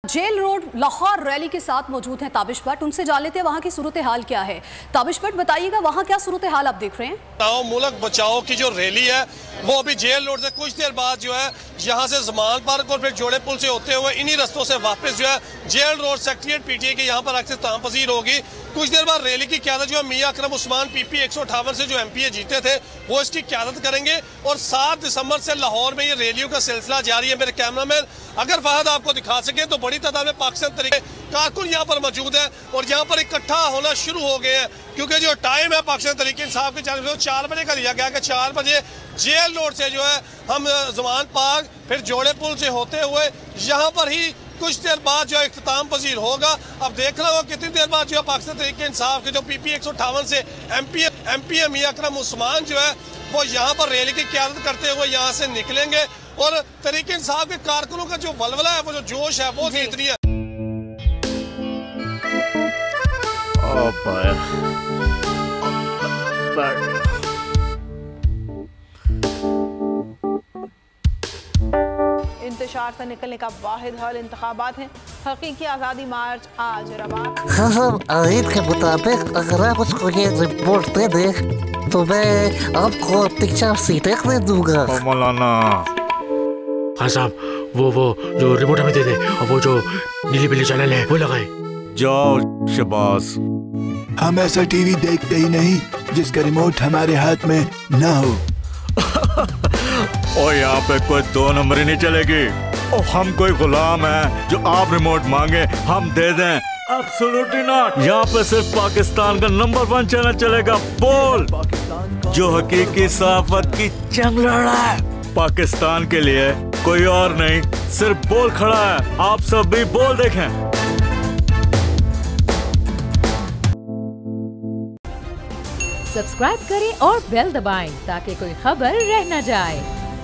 Jail road Lahore rally के साथ मौजूद हैं ताबिश भट्ट। उनसे जान लेते हैं वहां की सूरत हाल क्या है। ताबिश भट्ट बताइएगा वहां क्या सूरत हाल आप देख रहे हैं। मुल्क बचाओ की जो रैली है वो अभी जेल रोड से कुछ देर बाद जो है यहाँ से जमान पार्क और फिर जोड़े पुल से होते हुए इन्हीं रस्तों से वापस जो है जेल रोड सेक्रेटेरिएट पीटीए के यहाँ पर अख्तिताम पजीर होगी। कुछ देर बाद रैली की क़यादत जो है मियां अकरम उस्मान पीपी 158 से जो एमपीए जीते थे वो इसकी क़यादत करेंगे और 7 दिसंबर से लाहौर में ये रैलियों का सिलसिला जारी है। मेरे कैमरामैन अगर फहद आपको दिखा सके तो बड़ी तादाद में पाकिस्तान तरीके कारकुन यहाँ पर मौजूद है और यहाँ पर इकट्ठा होना शुरू हो गए हैं क्योंकि जो टाइम है पाकिस्तान तरीके इंसाफ की जानिब से 4 बजे का दिया गया कि 4 बजे जेल रोड से जो है हम जमान पार्क फिर जोड़े पुल से होते हुए यहाँ पर ही कुछ देर बाद जो है इख्तिताम पजीर होगा। अब देखना होगा कितनी देर बाद जो है पाकिस्तान तरीके इंसाफ के जो पीपी 158 से एमपीए मियां अकरम उस्मान जो है वो यहाँ पर रैली की क़यादत करते हुए यहाँ से निकलेंगे और तरीके इंसाफ के कारकुनों का जो वलवला है वो जो जोश है वो कितनी है। इंतशार से निकलने का वाहिद हल इंतखाबात हैं। हकीकी आज़ादी मार्च आज रवा। हाँ साहब, आयत के मुताबिक अगर आप उसको ये रिपोर्ट दे दें तो मैं आपको 3-4 सीटें दे दूंगा। मौलाना हाँ साहब, वो जो रिपोर्ट हमें दे दे और वो जो नीली पीली चैनल है वो लगाए। जाओ शबाज। हम ऐसा टीवी देखते ही नहीं जिसका रिमोट हमारे हाथ में ना हो। और यहाँ पे कोई 2 नंबर ही नहीं चलेगी। और हम कोई गुलाम है जो आप रिमोट मांगे हम दे दें? Absolutely not. यहाँ पे सिर्फ पाकिस्तान का नंबर 1 चैनल चलेगा, बोल, जो हकीकी सहाफत की जंग लड़ रहा है। पाकिस्तान के लिए कोई और नहीं, सिर्फ बोल खड़ा है। आप सब भी बोल देखें। सब्सक्राइब करें और बेल दबाएं ताकि कोई खबर रह न जाए।